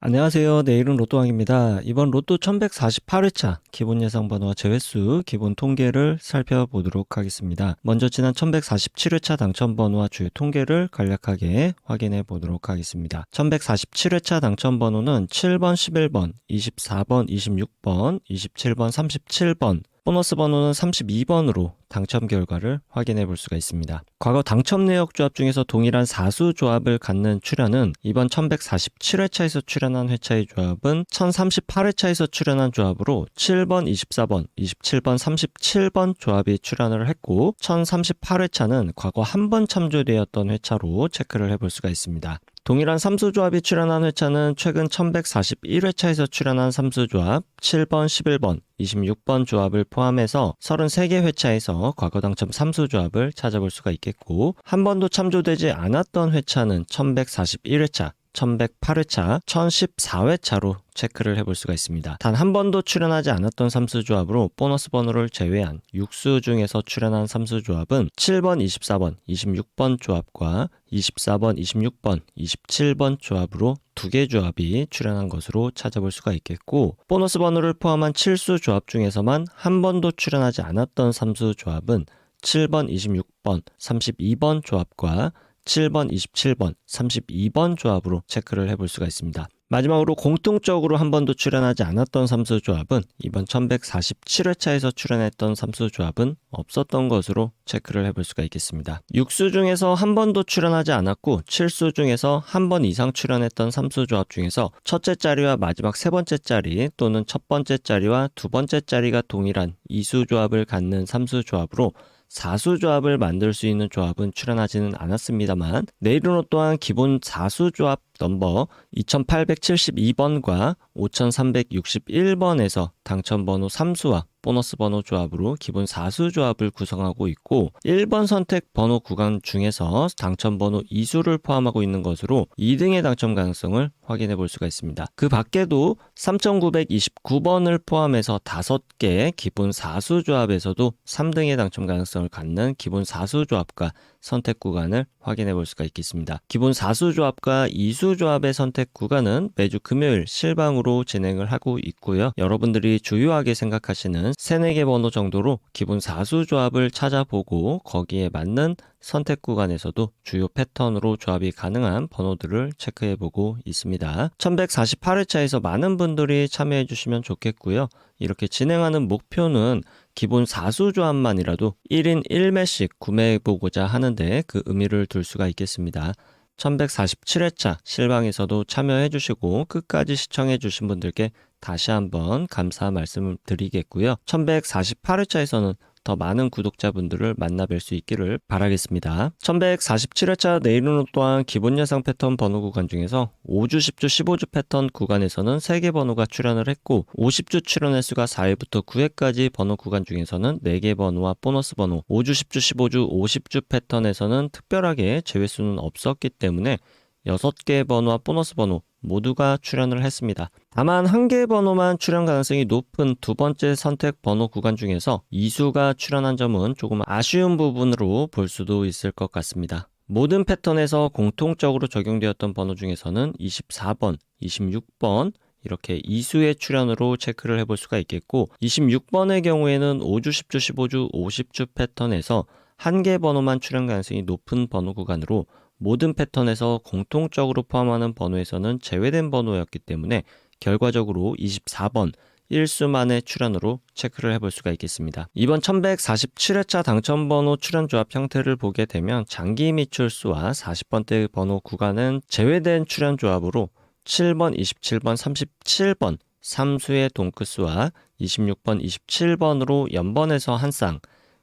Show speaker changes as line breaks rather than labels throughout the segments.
안녕하세요. 내일은 로또왕입니다. 이번 로또 1148회차 기본 예상 번호와 제외수 기본 통계를 살펴보도록 하겠습니다. 먼저 지난 1147회차 당첨 번호와 주요 통계를 간략하게 확인해 보도록 하겠습니다. 1147회차 당첨 번호는 7번, 11번, 24번, 26번, 27번, 37번, 보너스 번호는 32번으로 당첨 결과를 확인해 볼 수가 있습니다. 과거 당첨 내역 조합 중에서 동일한 사수 조합을 갖는 출연은 이번 1147회차에서 출연한 회차의 조합은 1038회차에서 출연한 조합으로 7번, 24번, 27번, 37번 조합이 출연을 했고 1038회차는 과거 한 번 참조되었던 회차로 체크를 해볼 수가 있습니다. 동일한 삼수조합이 출연한 회차는 최근 1141회차에서 출연한 삼수조합 7번, 11번, 26번 조합을 포함해서 33개 회차에서 과거 당첨 삼수조합을 찾아볼 수가 있겠고 한 번도 참조되지 않았던 회차는 1141회차, 1108회차, 1014회차로 체크를 해볼 수가 있습니다. 단 한 번도 출연하지 않았던 삼수조합으로 보너스 번호를 제외한 6수 중에서 출연한 삼수조합은 7번, 24번, 26번 조합과 24번, 26번, 27번 조합으로 2개 조합이 출연한 것으로 찾아볼 수가 있겠고 보너스 번호를 포함한 7수 조합 중에서만 한 번도 출연하지 않았던 삼수조합은 7번, 26번, 32번 조합과 7번, 27번, 32번 조합으로 체크를 해볼 수가 있습니다. 마지막으로 공통적으로 한 번도 출연하지 않았던 삼수조합은 이번 1147회차에서 출연했던 삼수조합은 없었던 것으로 체크를 해볼 수가 있겠습니다. 6수 중에서 한 번도 출연하지 않았고 7수 중에서 한 번 이상 출연했던 삼수조합 중에서 첫째 자리와 마지막 세 번째 자리 또는 첫 번째 자리와 두 번째 자리가 동일한 이수 조합을 갖는 삼수조합으로 4수 조합을 만들 수 있는 조합은 출연하지는 않았습니다만 내일은 또한 기본 4수 조합 넘버 2872번과 5361번에서 당첨 번호 3수와 보너스 번호 조합으로 기본 4수 조합을 구성하고 있고 1번 선택 번호 구간 중에서 당첨 번호 2수를 포함하고 있는 것으로 2등의 당첨 가능성을 확인해 볼 수가 있습니다. 그 밖에도 3929번을 포함해서 5개 기본 4수 조합에서도 3등의 당첨 가능성을 갖는 기본 4수 조합과 선택 구간을 확인해 볼 수가 있겠습니다. 기본 4수 조합과 2수 조합의 선택 구간은 매주 금요일 실방으로 진행을 하고 있고요. 여러분들이 주요하게 생각하시는 3, 4개 번호 정도로 기본 4수 조합을 찾아보고 거기에 맞는 선택 구간에서도 주요 패턴으로 조합이 가능한 번호들을 체크해보고 있습니다. 1148회차에서 많은 분들이 참여해 주시면 좋겠고요. 이렇게 진행하는 목표는 기본 4수 조합만이라도 1인 1매씩 구매해보고자 하는데 그 의미를 둘 수가 있겠습니다. 1147회차 실방에서도 참여해 주시고 끝까지 시청해 주신 분들께 다시 한번 감사 말씀을 드리겠고요. 1148회차에서는 더 많은 구독자분들을 만나뵐 수 있기를 바라겠습니다. 1147회차 내일은 또한 기본 예상 패턴 번호 구간 중에서 5주, 10주, 15주 패턴 구간에서는 3개 번호가 출연을 했고 50주 출연 횟수가 4회부터 9회까지 번호 구간 중에서는 4개 번호와 보너스 번호 5주, 10주, 15주, 50주 패턴에서는 특별하게 제외수는 없었기 때문에 6개 번호와 보너스 번호 모두가 출연을 했습니다. 다만 1개 번호만 출연 가능성이 높은 두 번째 선택 번호 구간 중에서 2수가 출연한 점은 조금 아쉬운 부분으로 볼 수도 있을 것 같습니다. 모든 패턴에서 공통적으로 적용되었던 번호 중에서는 24번, 26번 이렇게 2수의 출연으로 체크를 해볼 수가 있겠고 26번의 경우에는 5주, 10주, 15주, 50주 패턴에서 1개 번호만 출연 가능성이 높은 번호 구간으로 모든 패턴에서 공통적으로 포함하는 번호에서는 제외된 번호였기 때문에 결과적으로 24번 1수만의 출연으로 체크를 해볼 수가 있겠습니다. 이번 1147회차 당첨번호 출연조합 형태를 보게 되면 장기 미출수와 40번대 번호 구간은 제외된 출연조합으로 7번, 27번, 37번 3수의 동크수와 26번, 27번으로 연번에서 한 쌍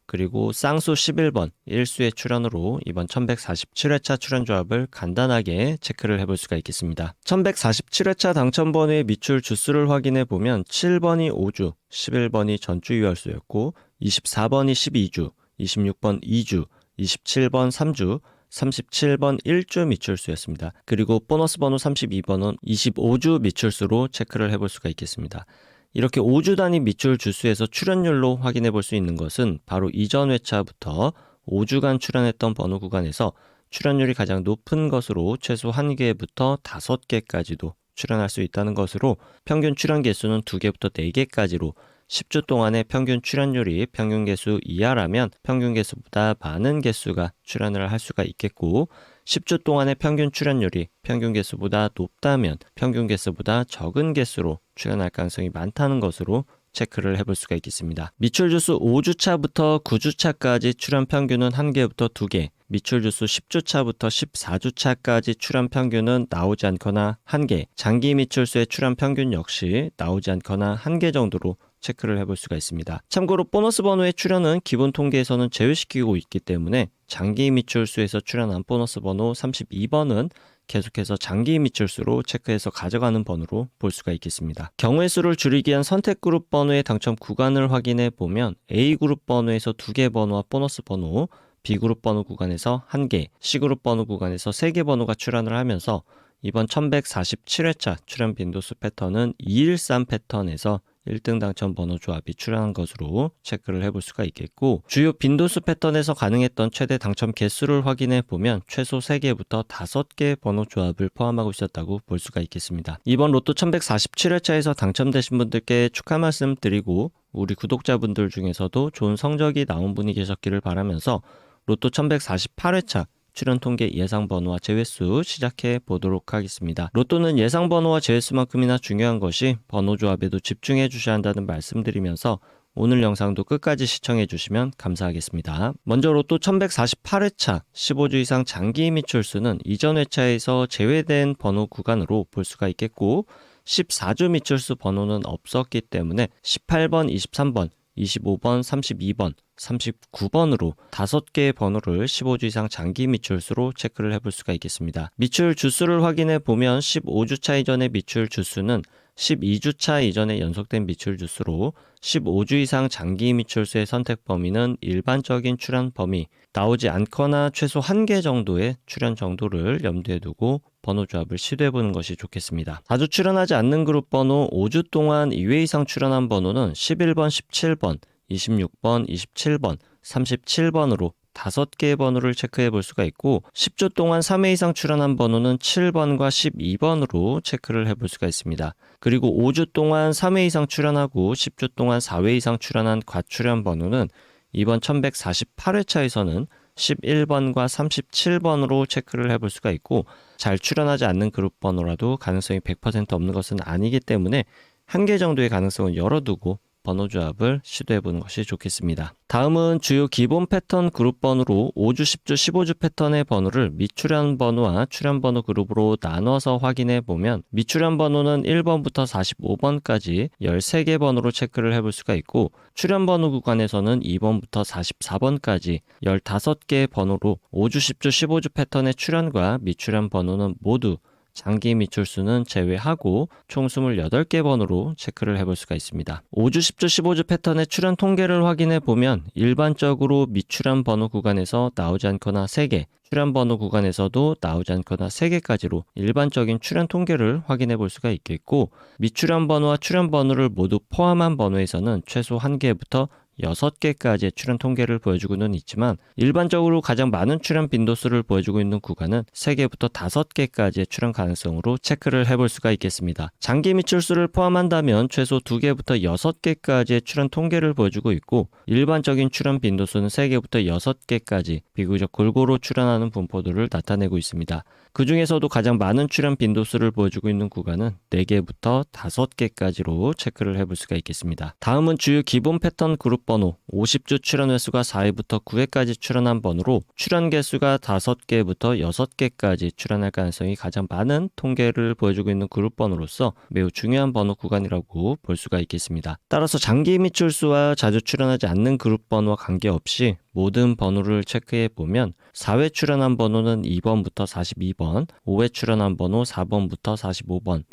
그리고 쌍수 11번 1수의 출연으로 이번 1147회차 출연조합을 간단하게 체크를 해볼 수가 있겠습니다. 1147회차 당첨번호의 미출 주수를 확인해 보면 7번이 5주, 11번이 전주 유혈수였고 24번이 12주, 26번 2주, 27번 3주, 37번 1주 미출수였습니다. 그리고 보너스 번호 32번은 25주 미출수로 체크를 해볼 수가 있겠습니다. 이렇게 5주 단위 미출 주수에서 출연율로 확인해 볼 수 있는 것은 바로 이전 회차부터 5주간 출연했던 번호 구간에서 출연율이 가장 높은 것으로 최소 1개부터 5개까지도 출연할 수 있다는 것으로 평균 출연 개수는 2개부터 4개까지로 10주 동안의 평균 출연율이 평균 개수 이하라면 평균 개수보다 많은 개수가 출연을 할 수가 있겠고 10주 동안의 평균 출연율이 평균 개수보다 높다면 평균 개수보다 적은 개수로 출연할 가능성이 많다는 것으로 체크를 해볼 수가 있겠습니다. 미출 주수 5주차부터 9주차까지 출연 평균은 1개부터 2개, 미출 주수 10주차부터 14주차까지 출연 평균은 나오지 않거나 1개, 장기 미출수의 출연 평균 역시 나오지 않거나 1개 정도로 체크를 해볼 수가 있습니다. 참고로 보너스 번호의 출연은 기본 통계에서는 제외시키고 있기 때문에 장기 미출수에서 출연한 보너스 번호 32번은 계속해서 장기 미출수로 체크해서 가져가는 번호로 볼 수가 있겠습니다. 경우의 수를 줄이기 위한 선택그룹 번호의 당첨 구간을 확인해 보면 A그룹 번호에서 2개 번호와 보너스 번호, B그룹 번호 구간에서 1개, C그룹 번호 구간에서 3개 번호가 출연을 하면서 이번 1147회차 출연 빈도수 패턴은 213 패턴에서 1등 당첨 번호 조합이 출연한 것으로 체크를 해볼 수가 있겠고 주요 빈도수 패턴에서 가능했던 최대 당첨 개수를 확인해 보면 최소 3개부터 5개 번호 조합을 포함하고 있었다고 볼 수가 있겠습니다. 이번 로또 1147회차에서 당첨되신 분들께 축하 말씀 드리고 우리 구독자분들 중에서도 좋은 성적이 나온 분이 계셨기를 바라면서 로또 1148회차 출연 통계 예상 번호와 제외수 시작해 보도록 하겠습니다. 로또는 예상 번호와 제외수만큼이나 중요한 것이 번호 조합에도 집중해 주셔야 한다는 말씀드리면서 오늘 영상도 끝까지 시청해 주시면 감사하겠습니다. 먼저 로또 1148회차 15주 이상 장기 미출수는 이전 회차에서 제외된 번호 구간으로 볼 수가 있겠고 14주 미출수 번호는 없었기 때문에 18번, 23번, 25번, 32번, 39번으로 5개의 번호를 15주 이상 장기 미출수로 체크를 해볼 수가 있겠습니다. 미출 주수를 확인해 보면 15주차 이전의 미출 주수는 12주차 이전의 연속된 미출 주수로 15주 이상 장기 미출수의 선택 범위는 일반적인 출연 범위, 나오지 않거나 최소 1개 정도의 출연 정도를 염두에 두고 번호 조합을 시도해보는 것이 좋겠습니다. 자주 출연하지 않는 그룹 번호 5주 동안 2회 이상 출연한 번호는 11번, 17번, 26번, 27번, 37번으로 5개의 번호를 체크해 볼 수가 있고 10주 동안 3회 이상 출연한 번호는 7번과 12번으로 체크를 해볼 수가 있습니다. 그리고 5주 동안 3회 이상 출연하고 10주 동안 4회 이상 출연한 과출연 번호는 이번 1148회차에서는 11번과 37번으로 체크를 해볼 수가 있고 잘 출연하지 않는 그룹 번호라도 가능성이 100% 없는 것은 아니기 때문에 1개 정도의 가능성을 열어두고 번호 조합을 시도해보는 것이 좋겠습니다. 다음은 주요 기본 패턴 그룹 번호로 5주, 10주, 15주 패턴의 번호를 미출연 번호와 출연 번호 그룹으로 나눠서 확인해 보면 미출연 번호는 1번부터 45번까지 13개 번호로 체크를 해볼 수가 있고 출연 번호 구간에서는 2번부터 44번까지 15개의 번호로 5주, 10주, 15주 패턴의 출연과 미출연 번호는 모두 장기 미출수는 제외하고 총 28개 번호로 체크를 해볼 수가 있습니다. 5주, 10주, 15주 패턴의 출연 통계를 확인해 보면 일반적으로 미출연 번호 구간에서 나오지 않거나 3개, 출연 번호 구간에서도 나오지 않거나 3개까지로 일반적인 출연 통계를 확인해 볼 수가 있겠고 미출연 번호와 출연 번호를 모두 포함한 번호에서는 최소 1개부터 6개까지의 출연 통계를 보여주고는 있지만 일반적으로 가장 많은 출연 빈도수를 보여주고 있는 구간은 3개부터 5개까지의 출연 가능성으로 체크를 해볼 수가 있겠습니다. 장기 미출수를 포함한다면 최소 2개부터 6개까지의 출연 통계를 보여주고 있고 일반적인 출연 빈도수는 3개부터 6개까지 비교적 골고루 출연하는 분포들을 나타내고 있습니다. 그 중에서도 가장 많은 출연 빈도수를 보여주고 있는 구간은 4개부터 5개까지로 체크를 해볼 수가 있겠습니다. 다음은 주요 기본 패턴 그룹 번호 50주 출연 횟수가 4회부터 9회까지 출연한 번호로 출연 개수가 5개부터 6개까지 출연할 가능성이 가장 많은 통계를 보여주고 있는 그룹 번호로서 매우 중요한 번호 구간이라고 볼 수가 있겠습니다. 따라서 장기 미출수와 자주 출연하지 않는 그룹 번호와 관계없이 모든 번호를 체크해 보면 4회 출연한 번호는 2번부터 42번, 5회 출연한 번호 4번부터 45번,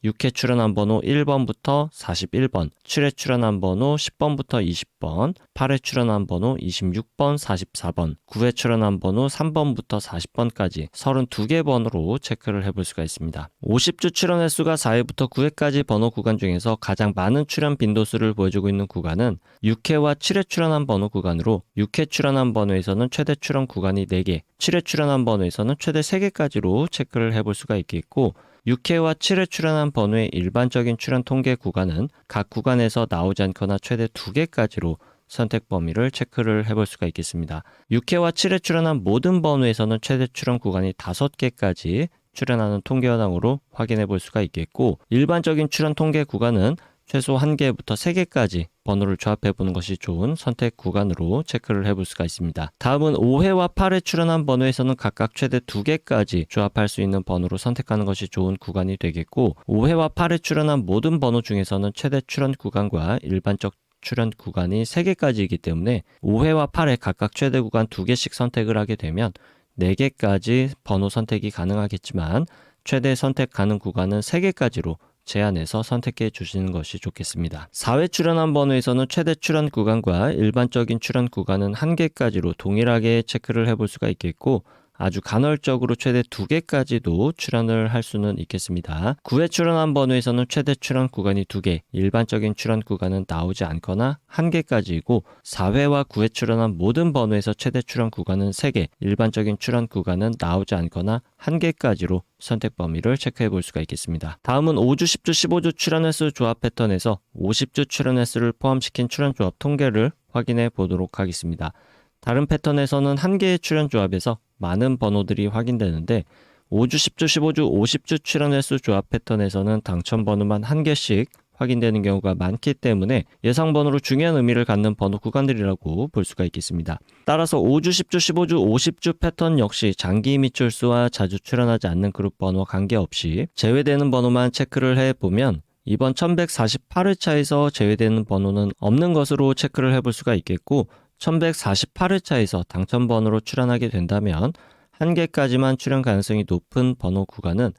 6회 출연한 번호 1번부터 41번, 7회 출연한 번호 10번부터 20번, 8회 출연한 번호 26번, 44번, 9회 출연한 번호 3번부터 40번까지 32개 번호로 체크를 해볼 수가 있습니다. 50주 출연 횟수가 4회부터 9회까지 번호 구간 중에서 가장 많은 출연 빈도수를 보여주고 있는 구간은 6회와 7회 출연한 번호 구간으로 6회 출연한 번호에서는 최대 출연 구간이 4개, 7회 출연한 번호에서는 최대 3개까지로 체크를 해볼 수가 있겠고 6회와 7회 출연한 번호의 일반적인 출연 통계 구간은 각 구간에서 나오지 않거나 최대 2개까지로 선택 범위를 체크를 해볼 수가 있겠습니다. 6회와 7회 출연한 모든 번호에서는 최대 출연 구간이 5개까지 출연하는 통계 현황으로 확인해 볼 수가 있겠고, 일반적인 출연 통계 구간은 최소 1개부터 3개까지 번호를 조합해 보는 것이 좋은 선택 구간으로 체크를 해볼 수가 있습니다. 다음은 5회와 8회 출연한 번호에서는 각각 최대 2개까지 조합할 수 있는 번호로 선택하는 것이 좋은 구간이 되겠고, 5회와 8회 출연한 모든 번호 중에서는 최대 출연 구간과 일반적 출연 구간이 3개까지이기 때문에 5회와 8회 각각 최대 구간 2개씩 선택을 하게 되면 4개까지 번호 선택이 가능하겠지만, 최대 선택 가능 구간은 3개까지로 제한해서 선택해 주시는 것이 좋겠습니다. 4회 출연한 번호에서는 최대 출연 구간과 일반적인 출연 구간은 1개까지로 동일하게 체크를 해볼 수가 있겠고, 아주 간헐적으로 최대 2개까지도 출연을 할 수는 있겠습니다. 9회 출연한 번호에서는 최대 출연 구간이 2개, 일반적인 출연 구간은 나오지 않거나 1개까지이고, 4회와 9회 출연한 모든 번호에서 최대 출연 구간은 3개, 일반적인 출연 구간은 나오지 않거나 1개까지로 선택 범위를 체크해 볼 수가 있겠습니다. 다음은 5주, 10주, 15주 출연 횟수 조합 패턴에서 50주 출연 횟수를 포함시킨 출연 조합 통계를 확인해 보도록 하겠습니다. 다른 패턴에서는 1개의 출연 조합에서 많은 번호들이 확인되는데, 5주, 10주, 15주, 50주 출연 횟수 조합 패턴에서는 당첨 번호만 1개씩 확인되는 경우가 많기 때문에 예상 번호로 중요한 의미를 갖는 번호 구간들이라고 볼 수가 있겠습니다. 따라서 5주, 10주, 15주, 50주 패턴 역시 장기 미출수와 자주 출연하지 않는 그룹 번호와 관계없이 제외되는 번호만 체크를 해보면 이번 1148회차에서 제외되는 번호는 없는 것으로 체크를 해볼 수가 있겠고, 1148회차에서 당첨 번호로 출연하게 된다면 1개까지만 출연 가능성이 높은 번호 구간은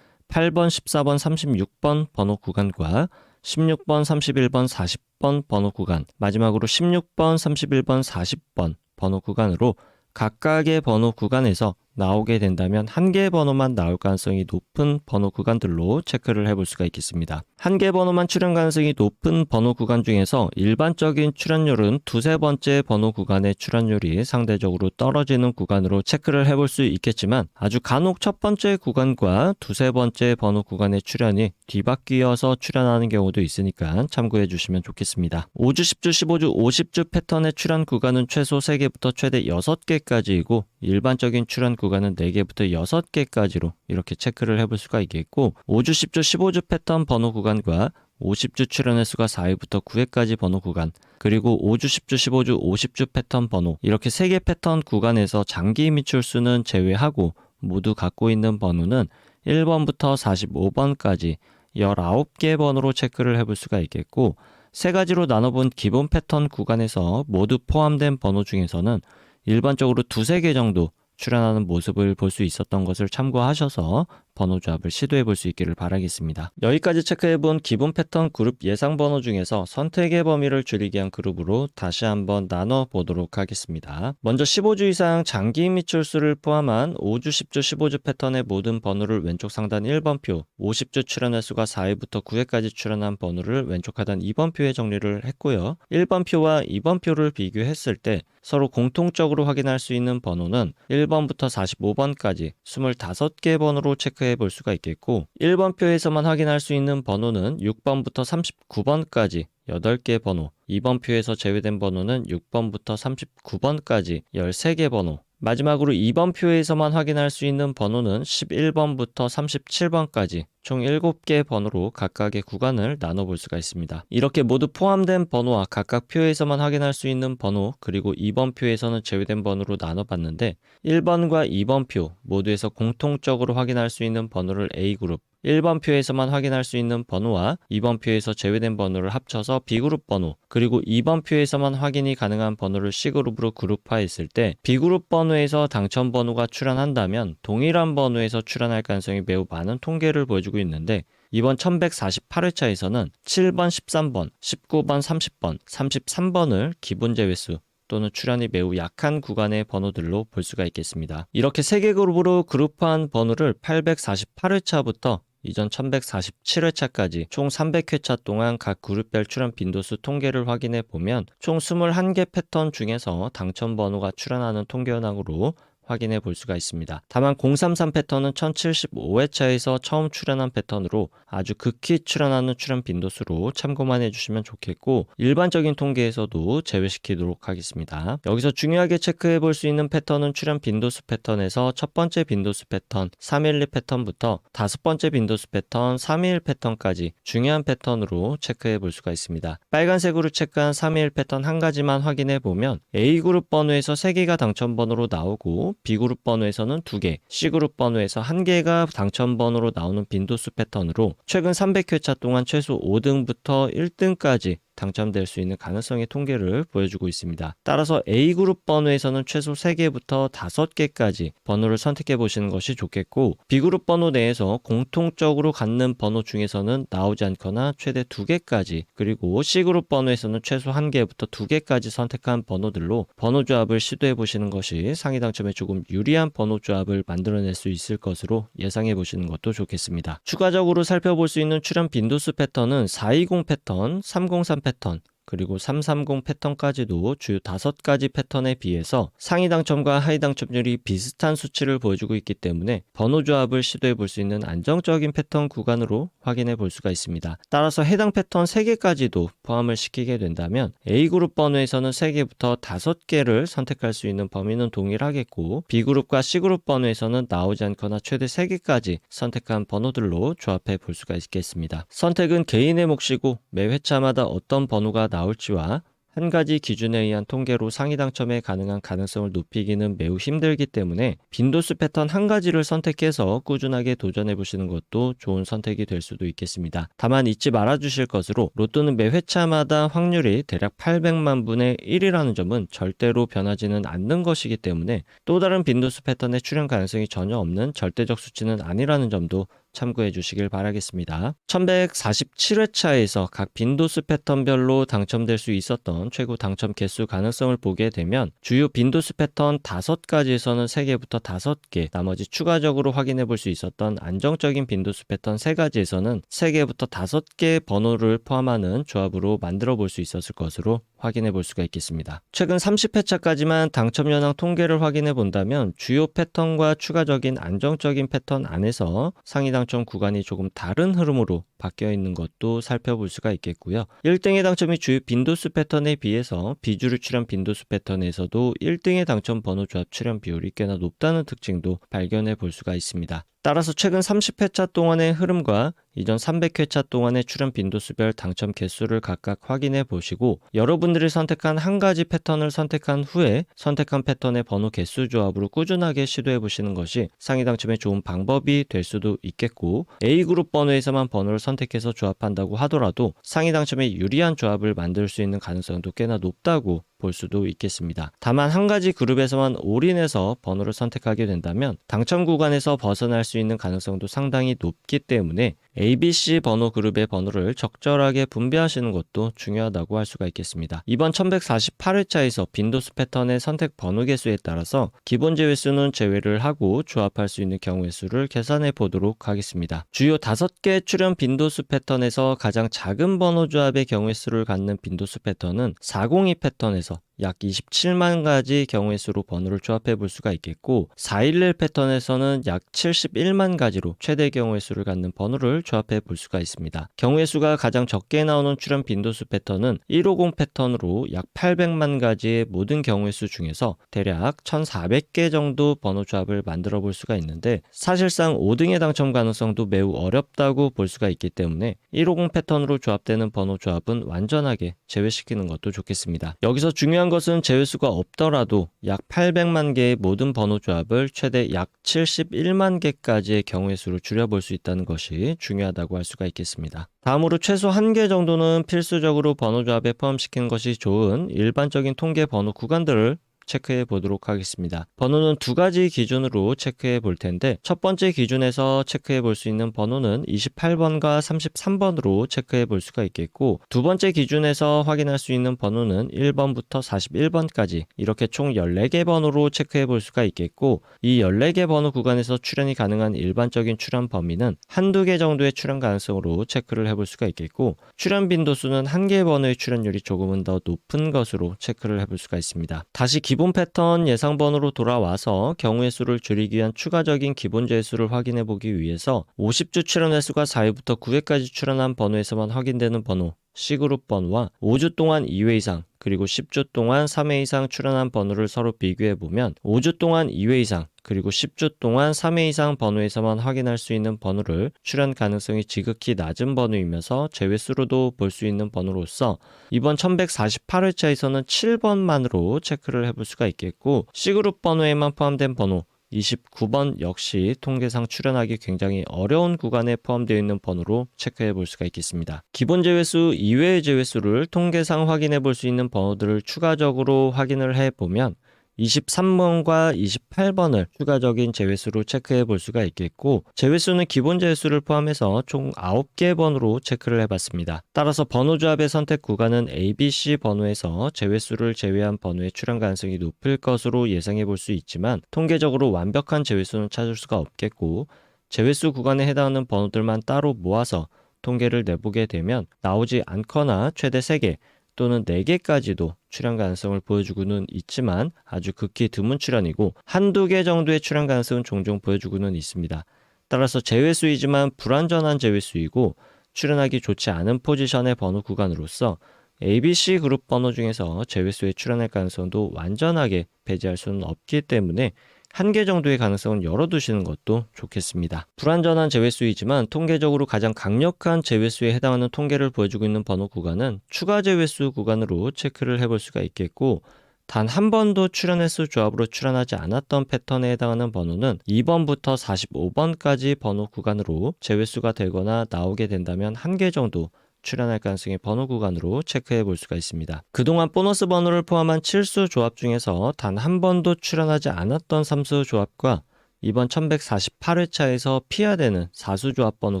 8번, 14번, 36번 번호 구간과 16번, 31번, 40번 번호 구간, 마지막으로 16번, 31번, 40번 번호 구간으로 각각의 번호 구간에서 나오게 된다면 1개의 번호만 나올 가능성이 높은 번호 구간들로 체크를 해볼 수가 있겠습니다. 1개 번호만 출연 가능성이 높은 번호 구간 중에서 일반적인 출연율은 두세 번째 번호 구간의 출연율이 상대적으로 떨어지는 구간으로 체크를 해볼 수 있겠지만, 아주 간혹 첫 번째 구간과 두세 번째 번호 구간의 출연이 뒤바뀌어서 출연하는 경우도 있으니까 참고해 주시면 좋겠습니다. 5주, 10주, 15주, 50주 패턴의 출연 구간은 최소 3개부터 최대 6개까지이고, 일반적인 출연 구간은 4개부터 6개까지로 이렇게 체크를 해볼 수가 있겠고, 5주, 10주, 15주 패턴 번호 구간과 50주 출연 횟수가 4회부터 9회까지 번호 구간, 그리고 5주, 10주, 15주, 50주 패턴 번호, 이렇게 3개 패턴 구간에서 장기 미출수는 제외하고 모두 갖고 있는 번호는 1번부터 45번까지 19개 번호로 체크를 해볼 수가 있겠고, 3가지로 나눠본 기본 패턴 구간에서 모두 포함된 번호 중에서는 일반적으로 2-3개 정도 출연하는 모습을 볼 수 있었던 것을 참고하셔서 번호 조합을 시도해 볼 수 있기를 바라겠습니다. 여기까지 체크해 본 기본 패턴 그룹 예상 번호 중에서 선택의 범위를 줄이기 위한 그룹으로 다시 한번 나눠 보도록 하겠습니다. 먼저 15주 이상 장기 미출수를 포함한 5주, 10주, 15주 패턴의 모든 번호를 왼쪽 상단 1번표, 50주 출연 횟수가 4회부터 9회까지 출연한 번호를 왼쪽 하단 2번표에 정리를 했고요. 1번표와 2번표를 비교했을 때 서로 공통적으로 확인할 수 있는 번호는 1번부터 45번까지 25개 번호로 체크해 볼 수가 있겠고, 1번표에서만 확인할 수 있는 번호는 6번부터 39번까지 8개 번호, 2번표에서 제외된 번호는 6번부터 39번까지 13개 번호, 마지막으로 2번표에서만 확인할 수 있는 번호는 11번부터 37번까지 총 7개 번호로 각각의 구간을 나눠볼 수가 있습니다. 이렇게 모두 포함된 번호와 각각 표에서만 확인할 수 있는 번호, 그리고 2번 표에서는 제외된 번호로 나눠봤는데, 1번과 2번 표 모두에서 공통적으로 확인할 수 있는 번호를 A그룹, 1번 표에서만 확인할 수 있는 번호와 2번 표에서 제외된 번호를 합쳐서 B그룹 번호, 그리고 2번 표에서만 확인이 가능한 번호를 C그룹으로 그룹화했을 때 B그룹 번호에서 당첨 번호가 출연한다면 동일한 번호에서 출연할 가능성이 매우 많은 통계를 보여주고 있는데, 이번 1148회차에서는 7번, 13번, 19번, 30번, 33번을 기본 제외수 또는 출연이 매우 약한 구간의 번호들로 볼 수가 있겠습니다. 이렇게 3개 그룹으로 그룹화한 번호를 848회차부터 이전 1147회차까지 총 300회차 동안 각 그룹별 출연 빈도수 통계를 확인해 보면 총 21개 패턴 중에서 당첨 번호가 출연하는 통계 현황으로 확인해 볼 수가 있습니다. 다만 033 패턴은 1075회차에서 처음 출연한 패턴으로 아주 극히 출연하는 출연 빈도수로 참고만 해주시면 좋겠고, 일반적인 통계에서도 제외시키도록 하겠습니다. 여기서 중요하게 체크해 볼 수 있는 패턴은 출연 빈도수 패턴에서 첫 번째 빈도수 패턴 312 패턴부터 다섯 번째 빈도수 패턴 321 패턴까지 중요한 패턴으로 체크해 볼 수가 있습니다. 빨간색으로 체크한 321 패턴 한 가지만 확인해 보면 A그룹 번호에서 3개가 당첨 번호로 나오고 B그룹 번호에서는 2개, C그룹 번호에서 1개가 당첨 번호로 나오는 빈도수 패턴으로 최근 300회차 동안 최소 5등부터 1등까지 당첨될 수 있는 가능성의 통계를 보여주고 있습니다. 따라서 A그룹 번호에서는 최소 3개부터 5개까지 번호를 선택해 보시는 것이 좋겠고, B그룹 번호 내에서 공통적으로 갖는 번호 중에서는 나오지 않거나 최대 2개까지, 그리고 C그룹 번호에서는 최소 1개부터 2개까지 선택한 번호들로 번호 조합을 시도해 보시는 것이 상위 당첨에 조금 유리한 번호 조합을 만들어낼 수 있을 것으로 예상해 보시는 것도 좋겠습니다. 추가적으로 살펴볼 수 있는 출연 빈도수 패턴은 420 패턴, 303 패턴, 그리고 330 패턴까지도 주요 5가지 패턴에 비해서 상위 당첨과 하위 당첨률이 비슷한 수치를 보여주고 있기 때문에 번호 조합을 시도해 볼 수 있는 안정적인 패턴 구간으로 확인해 볼 수가 있습니다. 따라서 해당 패턴 3개까지도 포함을 시키게 된다면 A그룹 번호에서는 3개부터 5개를 선택할 수 있는 범위는 동일하겠고, B그룹과 C그룹 번호에서는 나오지 않거나 최대 3개까지 선택한 번호들로 조합해 볼 수가 있겠습니다. 선택은 개인의 몫이고 매 회차마다 어떤 번호가 나올지와 한 가지 기준에 의한 통계로 상위 당첨에 가능한 가능성을 높이기는 매우 힘들기 때문에 빈도수 패턴 한 가지를 선택해서 꾸준하게 도전해 보시는 것도 좋은 선택이 될 수도 있겠습니다. 다만 잊지 말아 주실 것으로 로또는 매 회차마다 확률이 대략 800만 분의 1이라는 점은 절대로 변하지는 않는 것이기 때문에 또 다른 빈도수 패턴의 출현 가능성이 전혀 없는 절대적 수치는 아니라는 점도 참고해 주시길 바라겠습니다. 1147회차에서 각 빈도수 패턴별로 당첨될 수 있었던 최고 당첨 개수 가능성을 보게 되면 주요 빈도수 패턴 5가지에서는 3개부터 5개, 나머지 추가적으로 확인해 볼 수 있었던 안정적인 빈도수 패턴 3가지에서는 3개부터 5개 번호를 포함하는 조합으로 만들어 볼 수 있었을 것으로 확인해 볼 수가 있겠습니다. 최근 30회차까지만 당첨 현황 통계를 확인해 본다면 주요 패턴과 추가적인 안정적인 패턴 안에서 상위 당첨 구간이 조금 다른 흐름으로 바뀌어 있는 것도 살펴볼 수가 있겠고요. 1등의 당첨이 주요 빈도수 패턴에 비해서 비주류 출현 빈도수 패턴에서도 1등의 당첨 번호 조합 출현 비율이 꽤나 높다는 특징도 발견해 볼 수가 있습니다. 따라서 최근 30회차 동안의 흐름과 이전 300회차 동안의 출연 빈도수별 당첨 개수를 각각 확인해 보시고, 여러분들이 선택한 한 가지 패턴을 선택한 후에 선택한 패턴의 번호 개수 조합으로 꾸준하게 시도해 보시는 것이 상위 당첨에 좋은 방법이 될 수도 있겠고, A그룹 번호에서만 번호를 선택해서 조합한다고 하더라도 상위 당첨에 유리한 조합을 만들 수 있는 가능성도 꽤나 높다고 볼 수도 있겠습니다. 다만 한 가지 그룹에서만 올인해서 번호를 선택하게 된다면 당첨 구간에서 벗어날 수 있는 가능성도 상당히 높기 때문에 ABC 번호 그룹의 번호를 적절하게 분배하시는 것도 중요하다고 할 수가 있겠습니다. 이번 1148회차에서 빈도수 패턴의 선택 번호 개수에 따라서 기본 제외수는 제외를 하고 조합할 수 있는 경우의 수를 계산해 보도록 하겠습니다. 주요 5개 출현 빈도수 패턴에서 가장 작은 번호 조합의 경우의 수를 갖는 빈도수 패턴은 402 패턴에서 약 27만 가지 경우의 수로 번호를 조합해 볼 수가 있겠고, 411 패턴에서는 약 71만 가지로 최대 경우의 수를 갖는 번호를 조합해 볼 수가 있습니다. 경우의 수가 가장 적게 나오는 출현 빈도수 패턴은 150 패턴으로 약 800만 가지의 모든 경우의 수 중에서 대략 1400개 정도 번호 조합을 만들어 볼 수가 있는데, 사실상 5등의 당첨 가능성도 매우 어렵다고 볼 수가 있기 때문에 150 패턴으로 조합되는 번호 조합은 완전하게 제외시키는 것도 좋겠습니다. 여기서 중요한 것은 제외수가 없더라도 약 800만 개의 모든 번호 조합을 최대 약 71만 개까지의 경우의 수로 줄여볼 수 있다는 것이 중요하다고 할 수가 있겠습니다. 다음으로 최소 1개 정도는 필수적으로 번호 조합에 포함시키는 것이 좋은 일반적인 통계 번호 구간들을 체크해 보도록 하겠습니다. 번호는 2가지 기준으로 체크해 볼 텐데, 첫 번째 기준에서 체크해 볼 수 있는 번호는 28번과 33번으로 체크해 볼 수가 있겠고, 두 번째 기준에서 확인할 수 있는 번호는 1번부터 41번까지 이렇게 총 14개 번호로 체크해 볼 수가 있겠고, 이 14개 번호 구간에서 출현이 가능한 일반적인 출현 범위는 한두 개 정도의 출현 가능성으로 체크를 해볼 수가 있겠고, 출현 빈도수는 1개 번호의 출현율이 조금은 더 높은 것으로 체크를 해볼 수가 있습니다. 다시 기본 패턴 예상 번호로 돌아와서 경우의 수를 줄이기 위한 추가적인 기본 재수를 확인해 보기 위해서 50주 출연 횟수가 4회부터 9회까지 출연한 번호에서만 확인되는 번호 C그룹 번호와 5주 동안 2회 이상 그리고 10주 동안 3회 이상 출연한 번호를 서로 비교해 보면 5주 동안 2회 이상 그리고 10주 동안 3회 이상 번호에서만 확인할 수 있는 번호를 출연 가능성이 지극히 낮은 번호이면서 제외수로도 볼 수 있는 번호로서 이번 1148회차에서는 7번만으로 체크를 해볼 수가 있겠고 C그룹 번호에만 포함된 번호 29번 역시 통계상 출연하기 굉장히 어려운 구간에 포함되어 있는 번호로 체크해 볼 수가 있겠습니다. 기본 제외수 이외의 제외수를 통계상 확인해 볼 수 있는 번호들을 추가적으로 확인을 해 보면 23번과 28번을 추가적인 제외수로 체크해 볼 수가 있겠고 제외수는 기본 제외수를 포함해서 총 9개 번호로 체크를 해봤습니다. 따라서 번호조합의 선택 구간은 A, B, C 번호에서 제외수를 제외한 번호의 출현 가능성이 높을 것으로 예상해 볼 수 있지만 통계적으로 완벽한 제외수는 찾을 수가 없겠고 제외수 구간에 해당하는 번호들만 따로 모아서 통계를 내보게 되면 나오지 않거나 최대 3개 또는 4개까지도 출현 가능성을 보여주고는 있지만 아주 극히 드문 출현이고 한두 개 정도의 출현 가능성은 종종 보여주고는 있습니다. 따라서 제외수이지만 불완전한 제외수이고 출현하기 좋지 않은 포지션의 번호 구간으로서 ABC 그룹 번호 중에서 제외수에 출현할 가능성도 완전하게 배제할 수는 없기 때문에 한 개 정도의 가능성은 열어두시는 것도 좋겠습니다. 불완전한 제외수이지만 통계적으로 가장 강력한 제외수에 해당하는 통계를 보여주고 있는 번호 구간은 추가 제외수 구간으로 체크를 해볼 수가 있겠고 단 한 번도 출현 횟수 조합으로 출현하지 않았던 패턴에 해당하는 번호는 2번부터 45번까지 번호 구간으로 제외수가 되거나 나오게 된다면 한 개 정도 출현할 가능성의 번호 구간으로 체크해 볼 수가 있습니다. 그동안 보너스 번호를 포함한 7수 조합 중에서 단 한 번도 출현하지 않았던 3수 조합과 이번 1148회차에서 피하되는 4수 조합 번호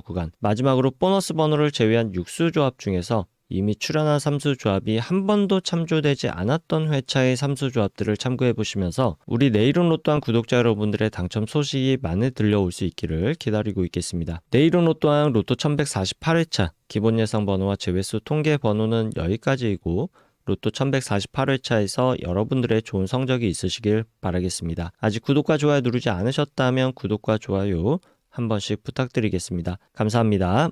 구간, 마지막으로 보너스 번호를 제외한 6수 조합 중에서 이미 출연한 3수 조합이 한 번도 참조되지 않았던 회차의 3수 조합들을 참고해 보시면서 우리 내일은 로또한 구독자 여러분들의 당첨 소식이 많이 들려올 수 있기를 기다리고 있겠습니다. 내일은 로또한 로또 1148회차 기본 예상 번호와 제외수 통계 번호는 여기까지이고 로또 1148회차에서 여러분들의 좋은 성적이 있으시길 바라겠습니다. 아직 구독과 좋아요 누르지 않으셨다면 구독과 좋아요 한 번씩 부탁드리겠습니다. 감사합니다.